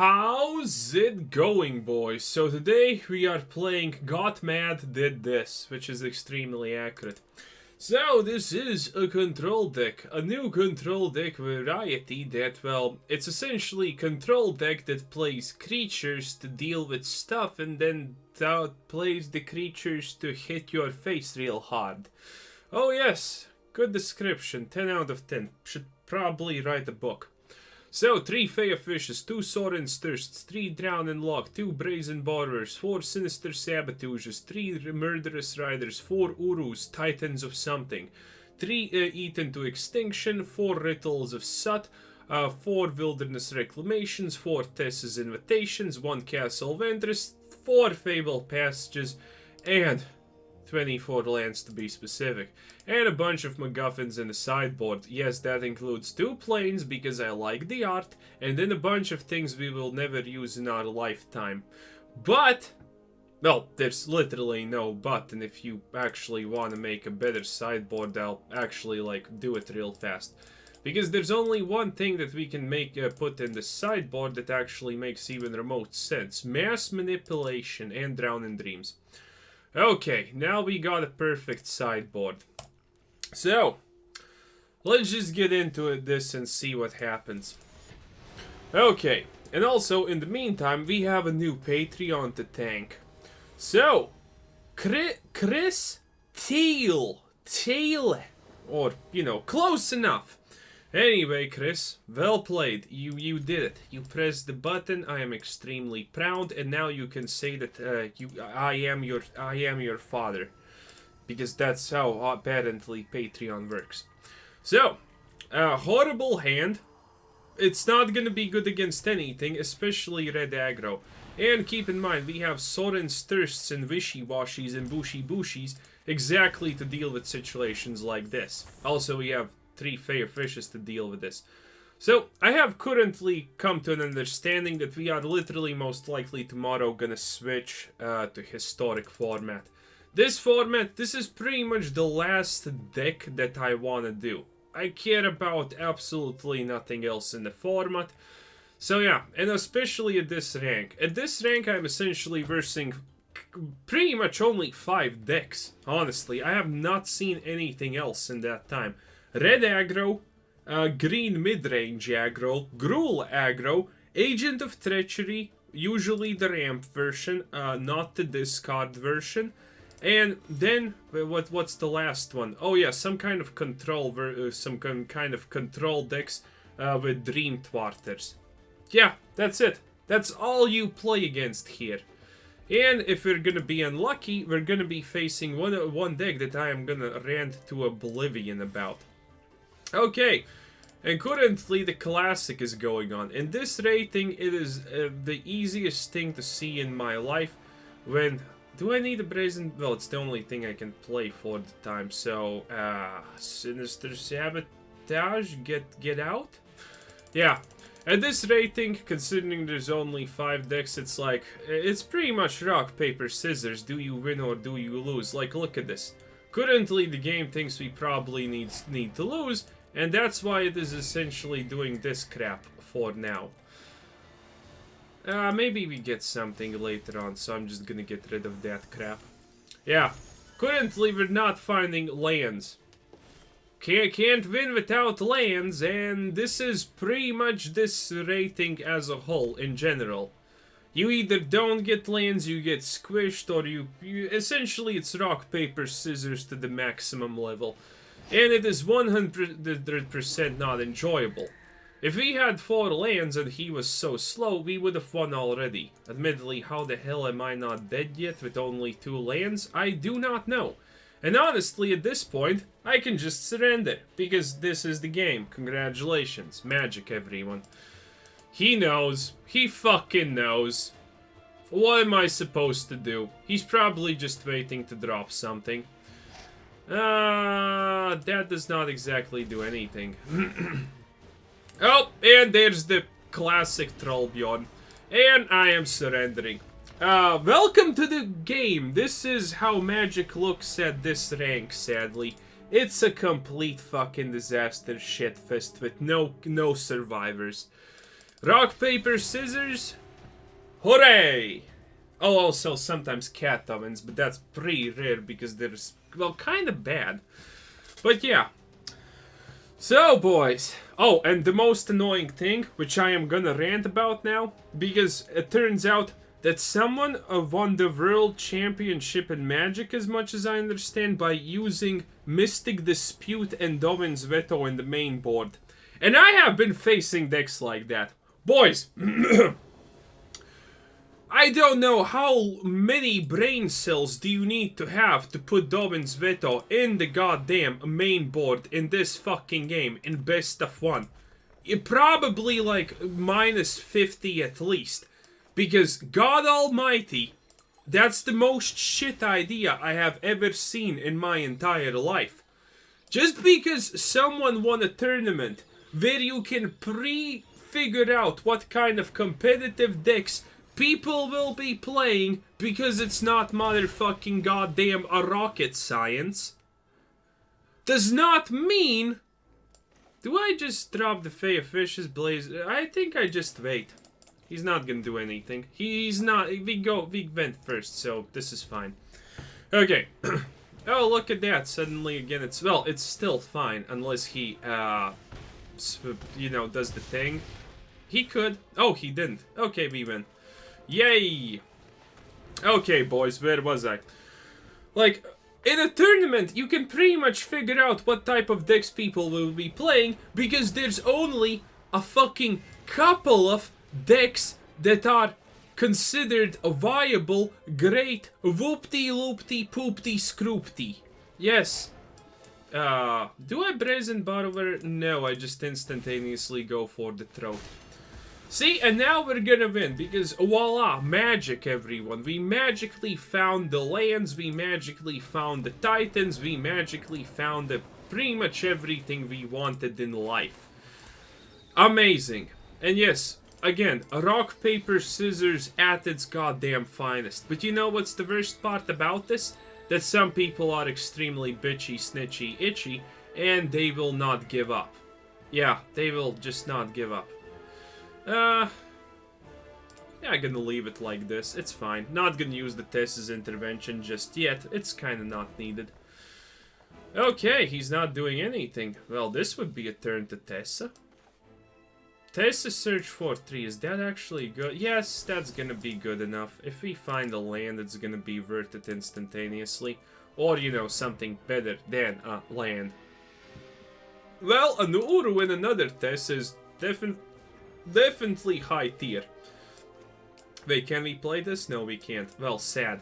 How's it going, boys? So today we are playing Got Mad Did This, which is extremely accurate. So this is a control deck, a new control deck variety that, well, it's essentially a control deck that plays creatures to deal with stuff and then plays the creatures to hit your face real hard. Oh yes, good description, 10 out of 10. Should probably write a book. So, 3 Fae of Wishes, 2 Sorin Thirsts, 3 Drown and Loch, 2 Brazen Borrowers, 4 Sinister Sabotages, 3 Murderous Riders, 4 Urus, Titans of Something, 3 Eaten to Extinction, 4 Rituals of Soot, 4 Wilderness Reclamations, 4 Thassa's Invitations, 1 Castle Vantress, 4 Fabled Passages, and 24 lands to be specific, and a bunch of MacGuffins in the sideboard. Yes, that includes 2 planes because I like the art, and then a bunch of things we will never use in our lifetime. But, well, there's literally no but, and if you actually want to make a better sideboard, I'll actually, do it real fast. Because there's only one thing that we can put in the sideboard that actually makes even remote sense. Mass Manipulation and Drown in Dreams. Okay, now we got a perfect sideboard. So, let's just get into this and see what happens. Okay, and also, in the meantime, we have a new Patreon to thank. So, Chris Teal, or, close enough. Anyway, Chris, well played. You did it. You pressed the button. I am extremely proud, and now you can say that I am your father, because that's how apparently Patreon works. So, horrible hand. It's not gonna be good against anything, especially red aggro. And keep in mind, we have Sorin's Thirsts and Wishy-Washies and Bushy-Bushies exactly to deal with situations like this. Also, we have 3 Fae of Wishes to deal with this. So, I have currently come to an understanding that we are literally most likely tomorrow gonna switch to historic format. This format, this is pretty much the last deck that I wanna do. I care about absolutely nothing else in the format. So yeah, and especially at this rank. At this rank, I'm essentially versing pretty much only 5 decks. Honestly, I have not seen anything else in that time. Red aggro, green midrange aggro, Gruul aggro, Agent of Treachery, usually the ramp version, not the discard version, and then what's the last one? Oh yeah, some kind of control decks with Dream Thwarters. Yeah, that's it. That's all you play against here. And if we're gonna be unlucky, we're gonna be facing one deck that I am gonna rant to oblivion about. Okay, and currently the Classic is going on. In this rating, it is the easiest thing to see in my life. When do I need a Brazen? Well, it's the only thing I can play for the time. So, Sinister Sabotage, get out. Yeah, at this rating, considering there's only 5 decks, it's pretty much rock paper scissors. Do you win or do you lose? Like, look at this. Currently, the game thinks we probably need to lose. And that's why it is essentially doing this crap for now. Maybe we get something later on, so I'm just gonna get rid of that crap. Yeah, currently we're not finding lands. Can't win without lands, and this is pretty much this rating as a whole, in general. You either don't get lands, you get squished, or you essentially it's rock, paper, scissors to the maximum level. And it is 100% not enjoyable. If we had 4 lands and he was so slow, we would have won already. Admittedly, how the hell am I not dead yet with only 2 lands? I do not know. And honestly, at this point, I can just surrender, because this is the game. Congratulations. Magic, everyone. He knows. He fucking knows. What am I supposed to do? He's probably just waiting to drop something. That does not exactly do anything. Oh, and there's the classic Trollbjorn. And I am surrendering. Welcome to the game. This is how Magic looks at this rank, sadly. It's a complete fucking disaster shitfest with no survivors. Rock, paper, scissors. Hooray! Oh, also sometimes cat ovens, but that's pretty rare because they're, well, kind of bad. But yeah. So, boys. Oh, and the most annoying thing, which I am gonna rant about now, because it turns out that someone won the World Championship in Magic, as much as I understand, by using Mystic Dispute and Dovin's Veto in the main board. And I have been facing decks like that. Boys, I don't know how many brain cells do you need to have to put Dovin's Veto in the goddamn main board in this fucking game in best of one. Probably like minus 50 at least. Because God Almighty, that's the most shit idea I have ever seen in my entire life. Just because someone won a tournament where you can figure out what kind of competitive decks people will be playing because it's not motherfucking goddamn a rocket science, does not mean... Do I just drop the Fae of Wishes Blaze? I think I just wait. He's not gonna do anything. He's not... We went first, so this is fine. Okay. Oh, look at that. Suddenly again it's... Well, it's still fine unless he, you know, does the thing. He could. Oh, he didn't. Okay, we win. Yay! Okay, boys, where was I? Like, in a tournament, you can pretty much figure out what type of decks people will be playing, because there's only a fucking couple of decks that are considered a viable, great, whoopty-loopty-poopty-scroopty. Yes. Do I Brazen Borrower? No, I just instantaneously go for the throat. See, and now we're gonna win, because voila, magic, everyone. We magically found the lands, we magically found the titans, we magically found pretty much everything we wanted in life. Amazing. And yes, again, a rock, paper, scissors at its goddamn finest. But you know what's the worst part about this? That some people are extremely bitchy, snitchy, itchy, and they will not give up. Yeah, they will just not give up. Yeah, I'm gonna leave it like this. It's fine. Not gonna use the Thassa's intervention just yet. It's kinda not needed. Okay, he's not doing anything. Well, this would be a turn to Thassa. Thassa search for 3. Is that actually good? Yes, that's gonna be good enough. If we find a land, it's gonna be worth it instantaneously. Or, you know, something better than a land. Well, an Uru and another Thassa is definitely high tier. Wait, can we play this? No, we can't. Well, sad.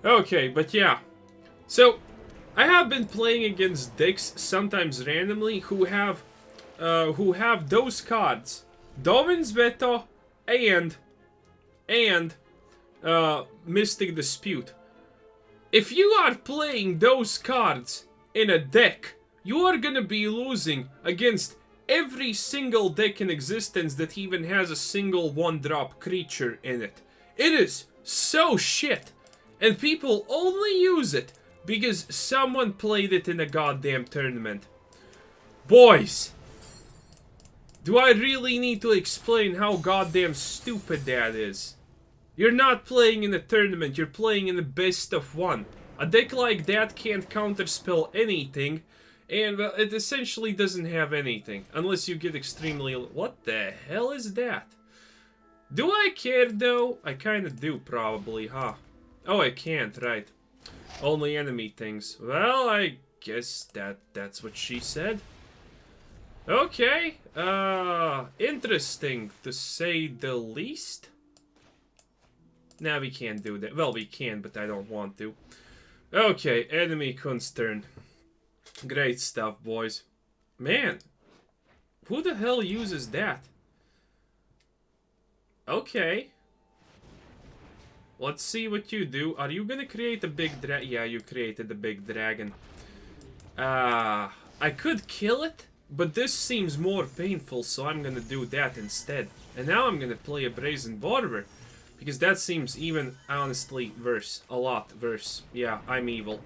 Okay, but yeah. So, I have been playing against decks, sometimes randomly, who have those cards. Dovin's Veto and Mystic Dispute. If you are playing those cards in a deck, you are gonna be losing against every single deck in existence that even has a single one-drop creature in it. It is so shit. And people only use it because someone played it in a goddamn tournament. Boys, do I really need to explain how goddamn stupid that is? You're not playing in a tournament, you're playing in a best of one. A deck like that can't counterspell anything. And, well, it essentially doesn't have anything. Unless you get extremely... What the hell is that? Do I care, though? I kinda do, probably, huh? Oh, I can't, right. Only enemy things. Well, I guess that's what she said. Okay. Interesting, to say the least. Nah, we can't do that. Well, we can, but I don't want to. Okay, enemy Kun's turn. Great stuff, boys. Man, who the hell uses that? Okay. Let's see what you do. Are you gonna create a big dragon? Yeah, you created a big dragon. I could kill it, but this seems more painful, so I'm gonna do that instead. And now I'm gonna play a Brazen Borrower, because that seems even, honestly, worse. A lot worse. Yeah, I'm evil.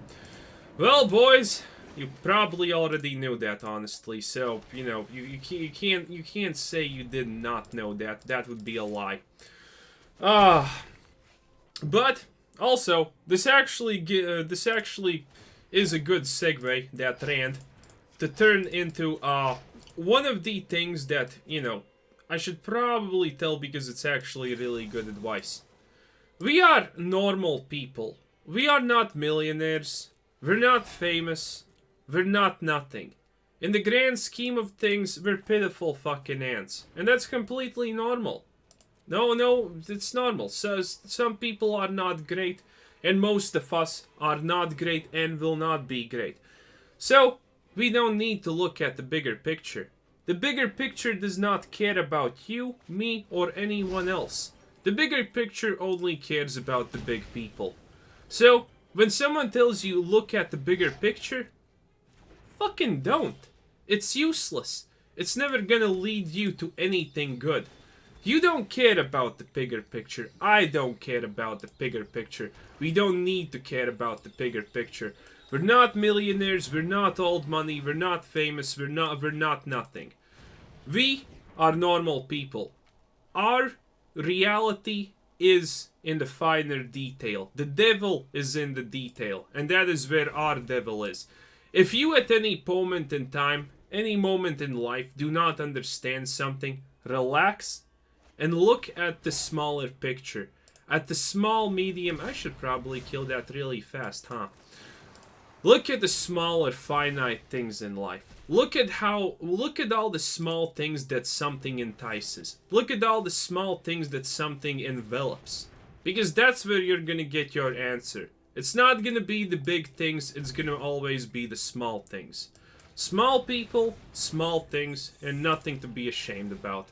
Well, boys... You probably already knew that, honestly. So you know you can't say you did not know that. That would be a lie. But also this actually is a good segue, that rant, to turn into one of the things that I should probably tell, because it's actually really good advice. We are normal people. We are not millionaires. We're not famous. We're not nothing. In the grand scheme of things, we're pitiful fucking ants. And that's completely normal. No, it's normal. So, some people are not great, and most of us are not great and will not be great. So, we don't need to look at the bigger picture. The bigger picture does not care about you, me, or anyone else. The bigger picture only cares about the big people. So, when someone tells you look at the bigger picture, fucking don't. It's useless. It's never gonna lead you to anything good. You don't care about the bigger picture. I don't care about the bigger picture. We don't need to care about the bigger picture. We're not millionaires, we're not old money, we're not famous, we're not nothing. We are normal people. Our reality is in the finer detail. The devil is in the detail, and that is where our devil is. If you at any moment in time, any moment in life, do not understand something, relax and look at the smaller picture. At the small, medium... I should probably kill that really fast, huh? Look at the smaller, finite things in life. Look at all the small things that something entices. Look at all the small things that something envelops. Because that's where you're gonna get your answer. It's not gonna be the big things, it's gonna always be the small things. Small people, small things, and nothing to be ashamed about.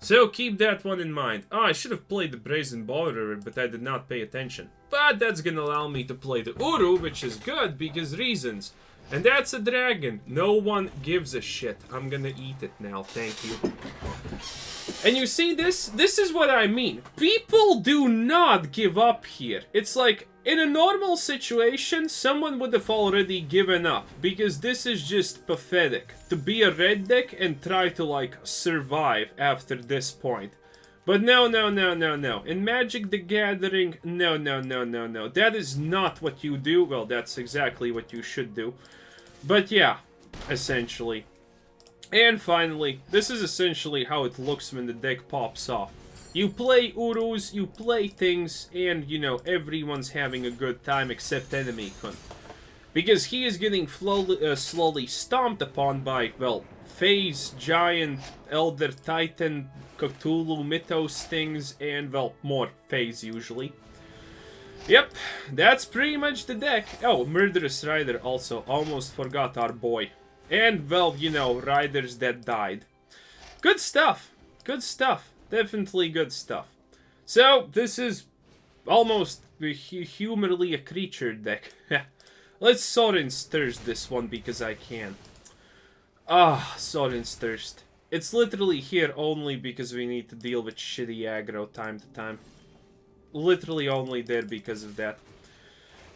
So keep that one in mind. I should have played the Brazen Borrower, but I did not pay attention. But that's gonna allow me to play the Uru, which is good because reasons. And that's a dragon. No one gives a shit. I'm gonna eat it now, thank you. And you see this? This is what I mean. People do not give up here. It's like, in a normal situation, someone would have already given up. Because this is just pathetic. To be a red deck and try to, like, survive after this point. But no. In Magic the Gathering, no. That is not what you do. Well, that's exactly what you should do. But yeah, essentially. And finally, this is essentially how it looks when the deck pops off. You play Urus, you play things, and, everyone's having a good time except Enemy Kun. Because he is getting slowly stomped upon by, well, Fae's Giant, Elder Titan, Cthulhu Mythos things, and, well, more Fae's usually. Yep, that's pretty much the deck. Oh, Murderous Rider also. Almost forgot our boy. And, well, riders that died. Good stuff. Good stuff. Definitely good stuff. So, this is almost humorly a creature deck. Let's Sorin's Thirst this one because I can. Sorin's Thirst. It's literally here only because we need to deal with shitty aggro time to time. Literally only there because of that.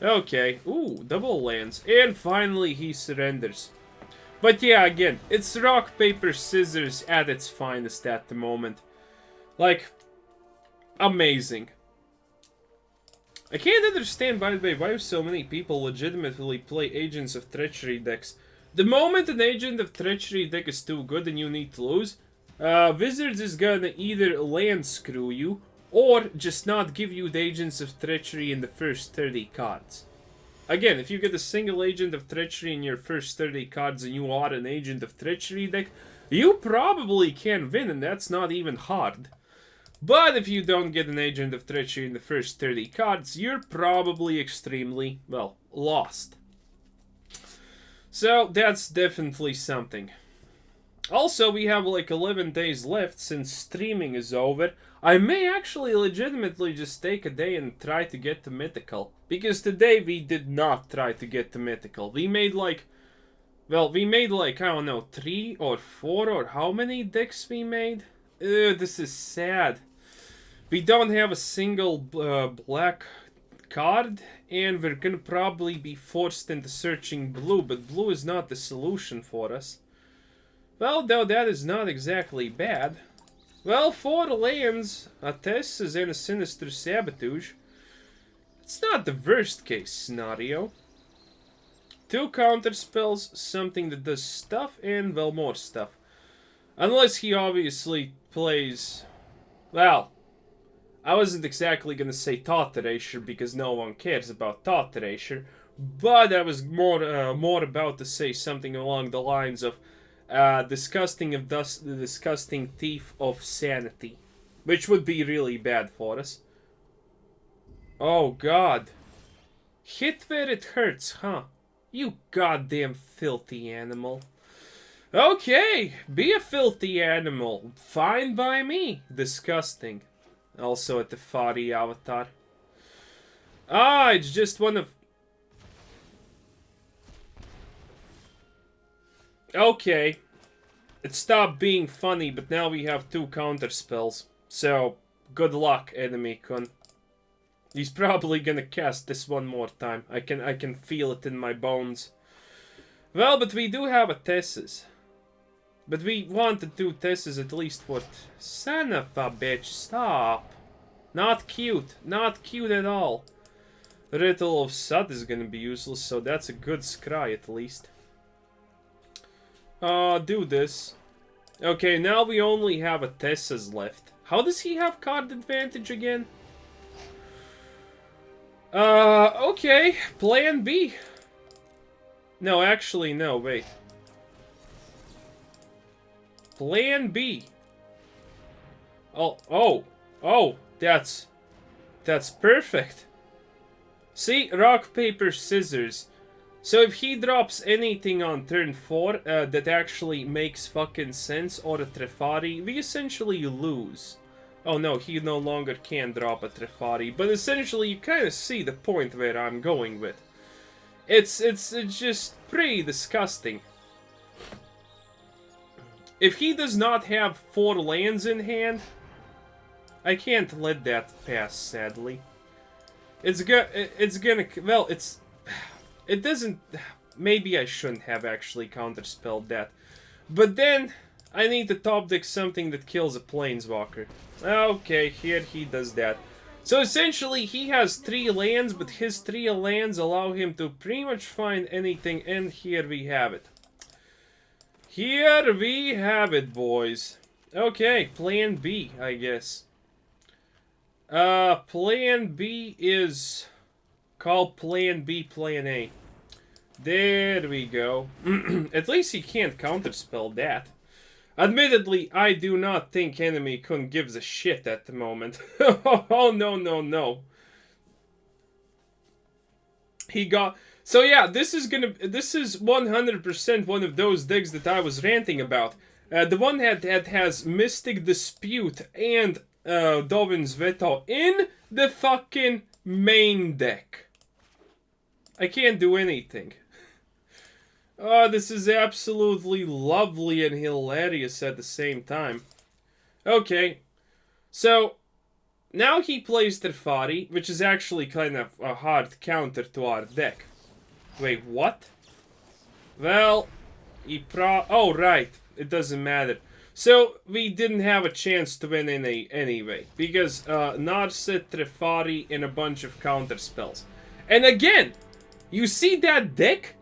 Okay. Ooh, double lands. And finally he surrenders. But yeah, again, it's rock, paper, scissors at its finest at the moment. Like, amazing. I can't understand, by the way, why so many people legitimately play Agents of Treachery decks. The moment an Agent of Treachery deck is too good and you need to lose, Wizards is gonna either land screw you, or just not give you the Agents of Treachery in the first 30 cards. Again, if you get a single Agent of Treachery in your first 30 cards and you are an Agent of Treachery deck, you probably can win, and that's not even hard. But if you don't get an Agent of Treachery in the first 30 cards, you're probably extremely, well, lost. So, that's definitely something. Also, we have like 11 days left since streaming is over. I may actually legitimately just take a day and try to get to Mythical. Because today we did not try to get to Mythical. We made like, I don't know, 3 or 4 or how many decks we made? This is sad. We don't have a single black card, and we're gonna probably be forced into searching blue, but blue is not the solution for us. Well, though that is not exactly bad. Well, 4 lands, a Thassa and a Sinister Sabotage. It's not the worst case scenario. 2 counter spells, something that does stuff, and well, more stuff. Unless he obviously plays... Well, I wasn't exactly gonna say Thought Erasure because no one cares about Thought Erasure, but I was more about to say something along the lines of the disgusting thief of sanity, which would be really bad for us. Oh God. Hit where it hurts, huh? You goddamn filthy animal. Okay, be a filthy animal. Fine by me. Disgusting. Also at the Fari avatar. Ah, it's just one of... Okay. It stopped being funny, but now we have 2 counter spells. So, good luck, enemy kun. He's probably gonna cast this one more time. I can feel it in my bones. Well, but we do have a Thassa's. But we wanted 2 Thassa's at least for... Son of a bitch, stop. Not cute. Not cute at all. Ritual of Soot is gonna be useless, so that's a good scry at least. Do this. Okay, now we only have a Thassa's left. How does he have card advantage again? Okay. Plan B. No, actually, no, wait. Plan B. Oh, that's perfect. See, rock, paper, scissors. So if he drops anything on turn 4 that actually makes fucking sense, or a Trefari, we essentially lose. Oh no, he no longer can drop a Trefari, but essentially you kind of see the point where I'm going with. It's just pretty disgusting. If he does not have 4 lands in hand, I can't let that pass, sadly. It doesn't... Maybe I shouldn't have actually counterspelled that. But then, I need to top deck something that kills a Planeswalker. Okay, here he does that. So essentially, he has 3 lands, but his 3 lands allow him to pretty much find anything, and here we have it. Here we have it, boys. Okay, plan B, I guess. Plan B is called Plan B, Plan A. There we go. At least he can't counterspell that. Admittedly, I do not think enemy kun gives a shit at the moment. Oh, no. He got... So yeah, this is 100% one of those decks that I was ranting about. The one that has Mystic Dispute and Dovin's Veto in the fucking main deck. I can't do anything. Oh, this is absolutely lovely and hilarious at the same time. Okay, so now he plays Teferi, which is actually kind of a hard counter to our deck. Wait, what? Well, oh, right. It doesn't matter. So, we didn't have a chance to win anyway. Because, Narset, Teferi, and a bunch of counter spells. And again, you see that deck?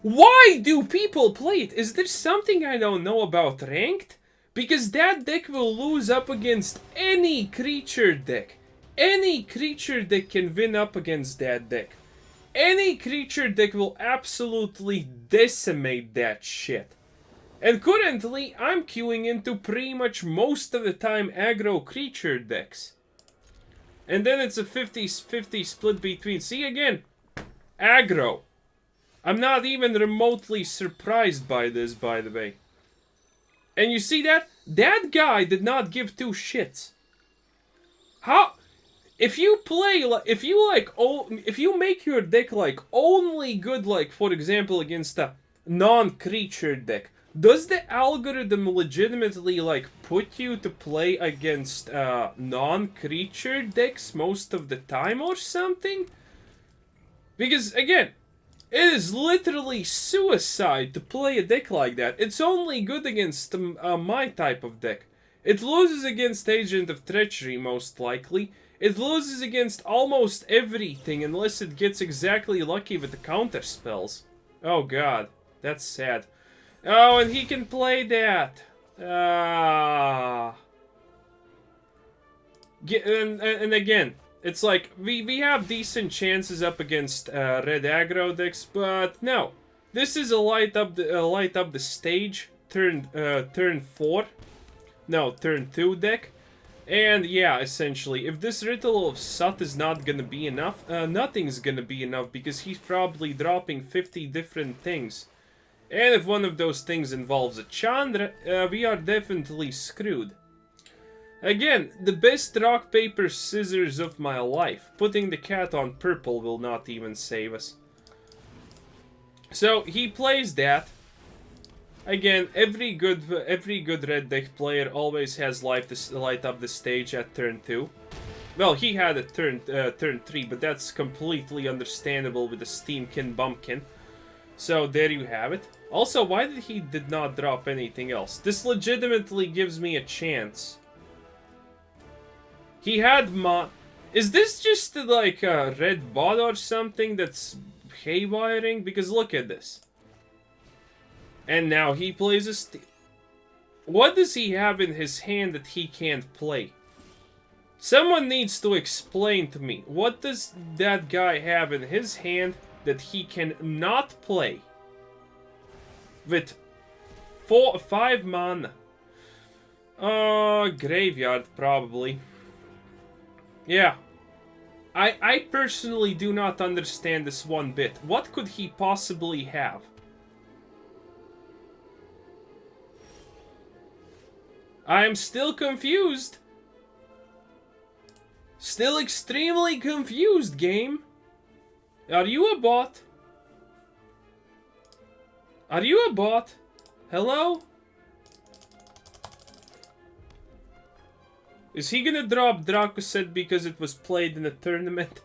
Why do people play it? Is there something I don't know about Ranked? Because that deck will lose up against any creature deck. Any creature deck can win up against that deck. Any creature deck will absolutely decimate that shit. And currently, I'm queuing into pretty much most of the time aggro creature decks. And then it's a 50-50 split between... See again, aggro. I'm not even remotely surprised by this, by the way. And you see that? That guy did not give 2 shits. How... If you play, if you make your deck like only good, like for example against a non-creature deck, Does the algorithm legitimately, like, put you to play against non-creature decks most of the time or something? Because, again, it is literally suicide to play a deck like that. It's only good against my type of deck. It loses against Agent of Treachery, most likely. It loses against almost everything unless it gets exactly lucky with the counter spells. Oh god, that's sad. Oh, and he can play that. And again, it's like, we have decent chances up against red aggro decks, but no. This is a light up the stage turn 4. No, turn 2 deck. And yeah, essentially, if this Ritual of Soot is not gonna be enough, nothing's gonna be enough because he's probably dropping 50 different things. And if one of those things involves a Chandra, we are definitely screwed. Again, the best rock, paper, scissors of my life. Putting the cat on purple will not even save us. So, he plays that. Again, every good red deck player always has light up the stage at turn 2. Well, he had it turn 3, but that's completely understandable with the Steamkin Bumpkin. So there you have it. Also, why did not drop anything else? This legitimately gives me a chance. He had Is this just like a red bot or something that's haywiring? Because look at this. And now he plays a What does he have in his hand that he can't play? Someone needs to explain to me. What does that guy have in his hand that he can not play? With 5 mana. Graveyard, probably. Yeah. I personally do not understand this one bit. What could he possibly have? I am still confused. Still extremely confused, game. Are you a bot? Are you a bot? Hello? Is he gonna drop Dracoset because it was played in a tournament?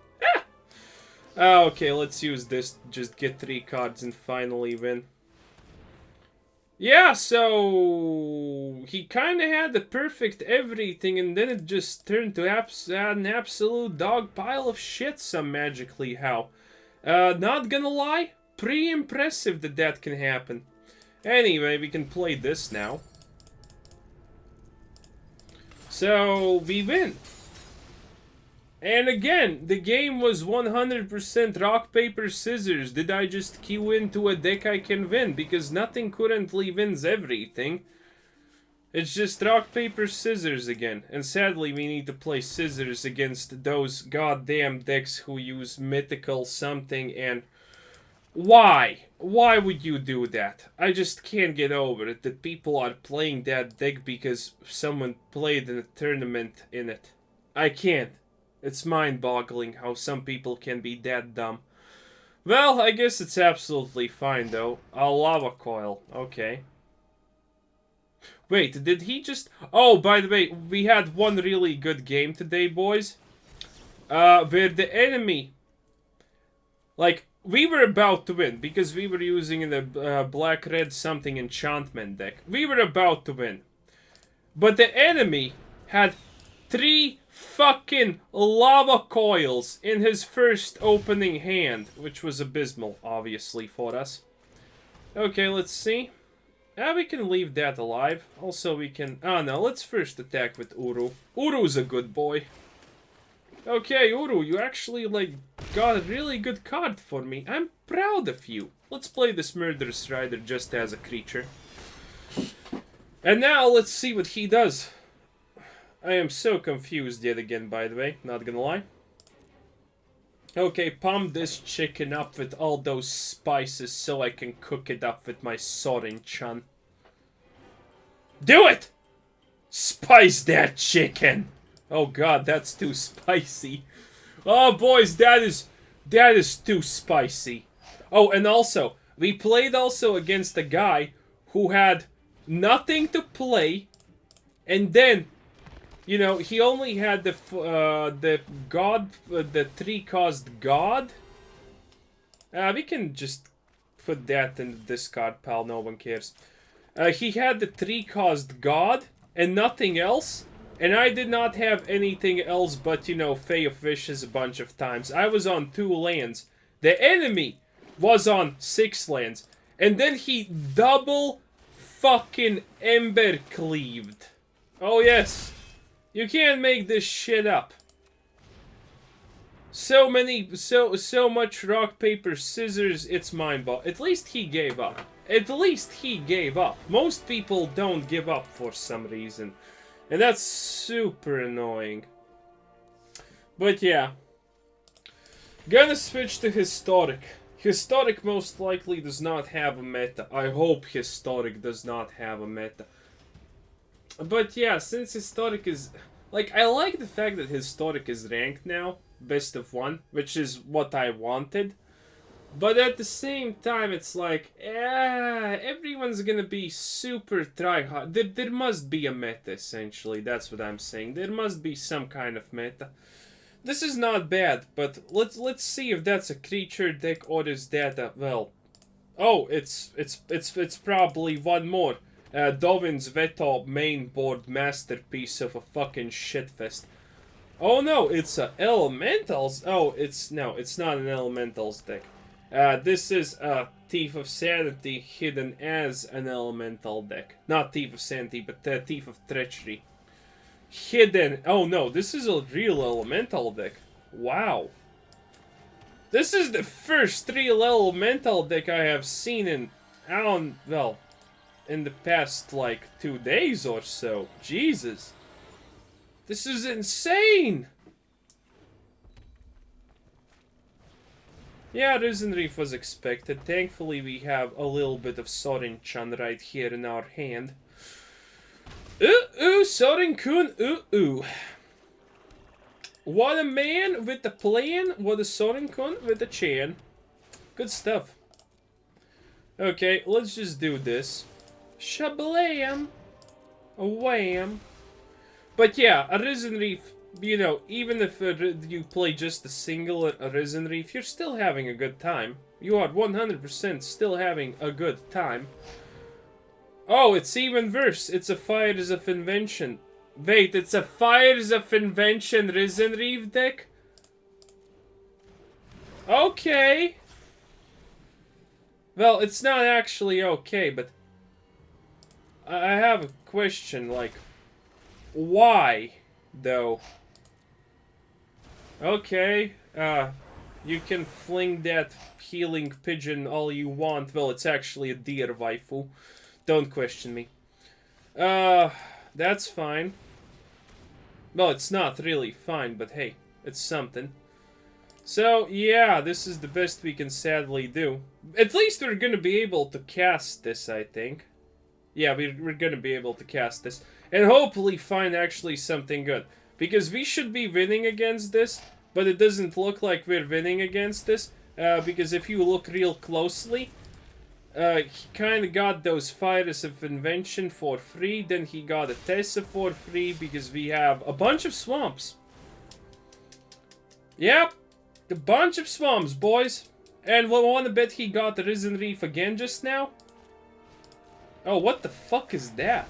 Okay, let's use this. Just get 3 cards and finally win. Yeah, so he kind of had the perfect everything, and then it just turned to an absolute dog pile of shit some magically how. Not gonna lie, pretty impressive that can happen. Anyway, we can play this now. So, we win. And again, the game was 100% rock, paper, scissors. Did I just queue into a deck I can win? Because nothing currently wins everything. It's just rock, paper, scissors again. And sadly, we need to play scissors against those goddamn decks who use mythical something and... Why? Why would you do that? I just can't get over it that people are playing that deck because someone played in a tournament in it. I can't. It's mind-boggling how some people can be that dumb. Well, I guess it's absolutely fine, though. A lava coil. Okay. Wait, did he just... Oh, by the way, we had one really good game today, boys. Where the enemy... Like, we were about to win, because we were using the black-red something enchantment deck. We were about to win. But the enemy had 3 fucking lava coils in his first opening hand, which was abysmal, obviously, for us. Okay, let's see. We can leave that alive. Also, we can... Oh, no, let's first attack with Uru. Uru's a good boy. Okay, Uru, you actually, like, got a really good card for me. I'm proud of you. Let's play this Murderous Rider just as a creature. And now, let's see what he does. I am so confused yet again, by the way. Not gonna lie. Okay, pump this chicken up with all those spices so I can cook it up with my Sorin-chan. Do it! Spice that chicken! Oh god, that's too spicy. Oh boys, that is too spicy. Oh, and also, we played also against a guy who had nothing to play, and then, you know, he only had the 3-cost god. We can just put that in the discard pile, no one cares. He had the 3-cost god and nothing else, and I did not have anything else but, you know, Fae of Wishes a bunch of times. I was on 2 lands. The enemy was on 6 lands, and then he double fucking ember cleaved. Oh yes, you can't make this shit up. So much rock, paper, scissors, it's mind-boggling. At least he gave up. At least he gave up. Most people don't give up for some reason. And that's super annoying. But yeah. Gonna switch to Historic. Historic most likely does not have a meta. I hope Historic does not have a meta. But yeah, since Historic is... Like, I like the fact that Historic is ranked now. Best of 1, which is what I wanted. But at the same time, it's like, everyone's gonna be super try-hard. There must be a meta, essentially. That's what I'm saying. There must be some kind of meta. This is not bad, but let's see if that's a creature deck or is that a, well... Oh, it's probably one more. Dovin's Veto main board masterpiece of a fucking shitfest. Oh no, it's a Elementals. Oh, no, it's not an Elementals deck. This is a Thief of Sanity hidden as an Elemental deck. Not Thief of Sanity, but Thief of Treachery. Hidden. Oh no, this is a real Elemental deck. Wow. This is the first real Elemental deck I have seen in the past, like, 2 days or so. Jesus. This is insane! Yeah, Risen Reef was expected. Thankfully, we have a little bit of Sorin-chan right here in our hand. Ooh, Sorin-kun, ooh. What a man with a plan, what a Sorin-kun with a chan. Good stuff. Okay, let's just do this. Shablam! Wham! But yeah, a Risen Reef, you know, even if you play just a single Risen Reef, you're still having a good time. You are 100% still having a good time. Oh, it's even worse. It's a Fires of Invention. Wait, it's a Fires of Invention Risen Reef deck? Okay. Well, it's not actually okay, but... I have a question, like... Why, though? Okay, you can fling that healing pigeon all you want. Well, it's actually a deer waifu. Don't question me. That's fine. Well, it's not really fine, but hey, it's something. So, yeah, this is the best we can sadly do. At least we're gonna be able to cast this, I think. Yeah, we're gonna be able to cast this. And hopefully find actually something good. Because we should be winning against this, but it doesn't look like we're winning against this. Because if you look real closely, he kind of got those Fires of Invention for free. Then he got a Thassa for free because we have a bunch of swamps. Yep, a bunch of swamps, boys. And we want to bet he got the Risen Reef again just now? Oh, what the fuck is that?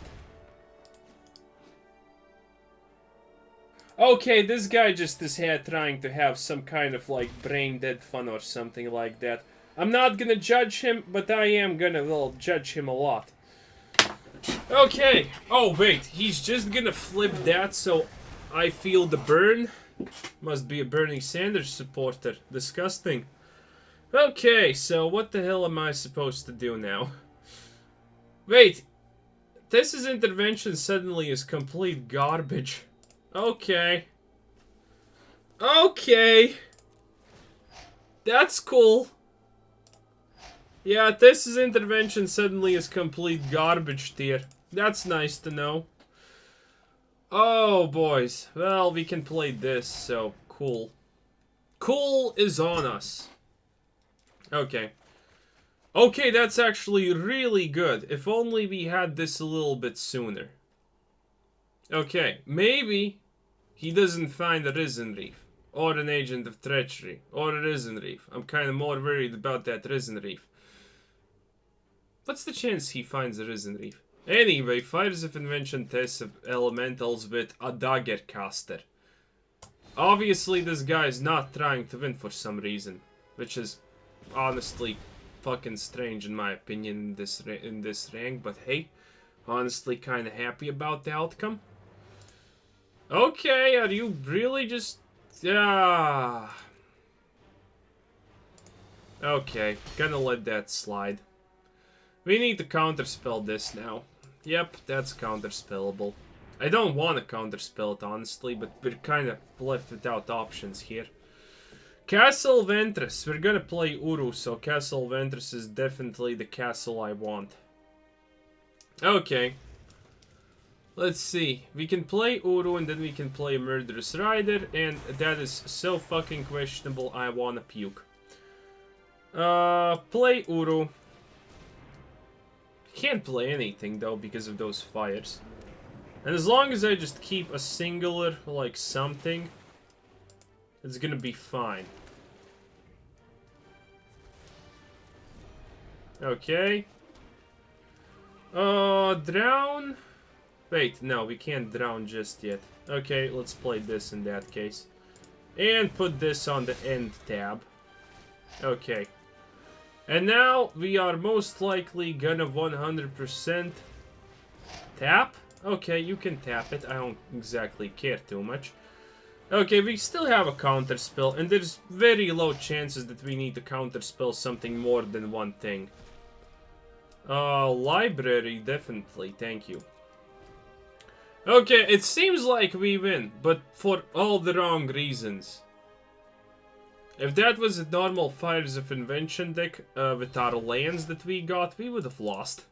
Okay, this guy just is here trying to have some kind of, like, brain-dead fun or something like that. I'm not gonna judge him, but I am gonna, well, judge him a lot. Okay. Oh, wait. He's just gonna flip that so I feel the burn? Must be a Bernie Sanders supporter. Disgusting. Okay, so what the hell am I supposed to do now? Wait. This intervention suddenly is complete garbage. Okay. Okay. That's cool. Yeah, this intervention suddenly is complete garbage tier. That's nice to know. Oh, boys. Well, we can play this, so cool. Cool is on us. Okay. Okay, that's actually really good. If only we had this a little bit sooner. Okay, maybe he doesn't find a Risen Reef, or an Agent of Treachery, or a Risen Reef. I'm kind of more worried about that Risen Reef. What's the chance he finds a Risen Reef? Anyway, Fires of Invention tests elementals with a Dagger Caster. Obviously, this guy is not trying to win for some reason, which is honestly fucking strange in my opinion in this rank. But hey, honestly, kind of happy about the outcome. Okay, are you really just... Yeah. Okay, gonna let that slide. We need to counterspell this now. Yep, that's counterspellable. I don't want to counterspell it, honestly, but we're kind of left without options here. Castle Vantress. We're gonna play Uru, so Castle Vantress is definitely the castle I want. Okay. Let's see. We can play Uru and then we can play Murderous Rider, and that is so fucking questionable I wanna puke. Play Uru. Can't play anything though because of those fires. And as long as I just keep a singular, like something, it's gonna be fine. Okay. Drown? Wait, no, we can't drown just yet. Okay, let's play this in that case. And put this on the end tab. Okay. And now we are most likely gonna 100% tap. Okay, you can tap it. I don't exactly care too much. Okay, we still have a counterspell, and there's very low chances that we need to counterspell something more than one thing. Library, definitely, thank you. Okay, it seems like we win, but for all the wrong reasons. If that was a normal Fires of Invention deck with our lands that we got, we would have lost.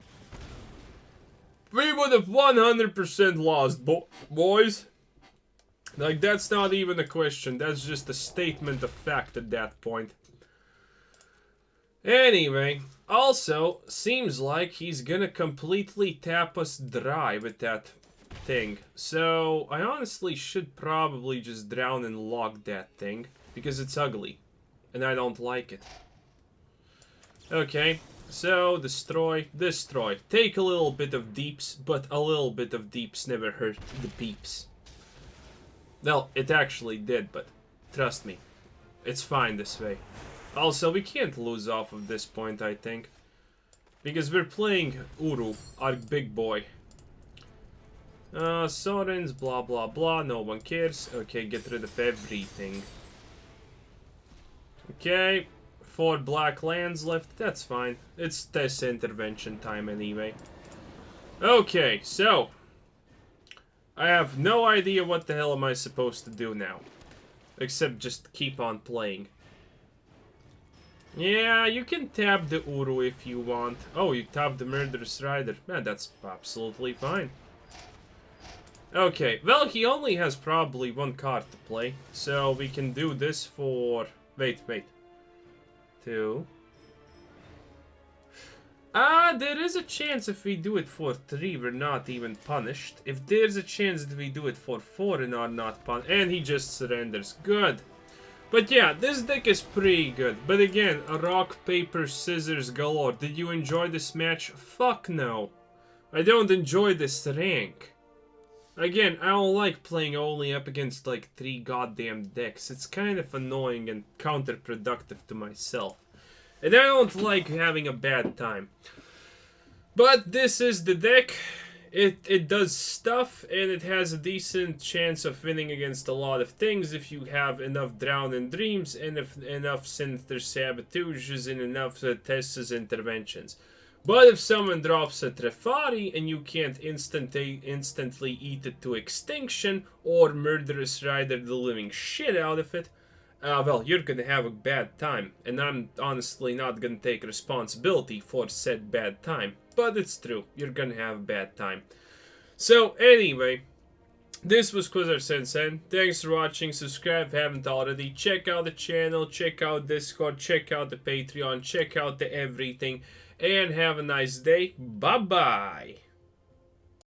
We would have 100% lost, boys. Like, that's not even a question. That's just a statement of fact at that point. Anyway, also, seems like he's gonna completely tap us dry with that thing. So, I honestly should probably just drown and lock that thing, because it's ugly, and I don't like it. Okay, so destroy. Take a little bit of deeps, but a little bit of deeps never hurt the peeps. Well, it actually did, but trust me, it's fine this way. Also, we can't lose off of this point, I think, because we're playing Uru, our big boy. Sorin's, blah blah blah, no one cares. Okay, get rid of everything. Okay, 4 black lands left, that's fine. It's Thassa intervention time anyway. Okay, so I have no idea what the hell am I supposed to do now. Except just keep on playing. Yeah, you can tap the Uru if you want. Oh, you tap the Murderous Rider. Man, that's absolutely fine. Okay, well, he only has probably 1 card to play. So we can do this for... Wait. 2. There is a chance if we do it for 3, we're not even punished. If there's a chance that we do it for 4 and are not punished. And he just surrenders. Good. But yeah, this deck is pretty good. But again, a rock, paper, scissors galore. Did you enjoy this match? Fuck no. I don't enjoy this rank. Again, I don't like playing only up against like 3 goddamn decks. It's kind of annoying and counterproductive to myself. And I don't like having a bad time. But this is the deck. It does stuff, and it has a decent chance of winning against a lot of things if you have enough Drown and Dreams, and enough Sinister Sabotages, and enough Thassa's interventions. But if someone drops a Trefari and you can't instantly eat it to Extinction, or Murderous Rider the living shit out of it, well, you're gonna have a bad time. And I'm honestly not gonna take responsibility for said bad time. But it's true, you're gonna have a bad time. So, anyway, This was Quizzer Sensen. Thanks for watching. Subscribe if you haven't already. Check out the channel, check out Discord, check out the Patreon, check out the everything. And have a nice day. Bye-bye.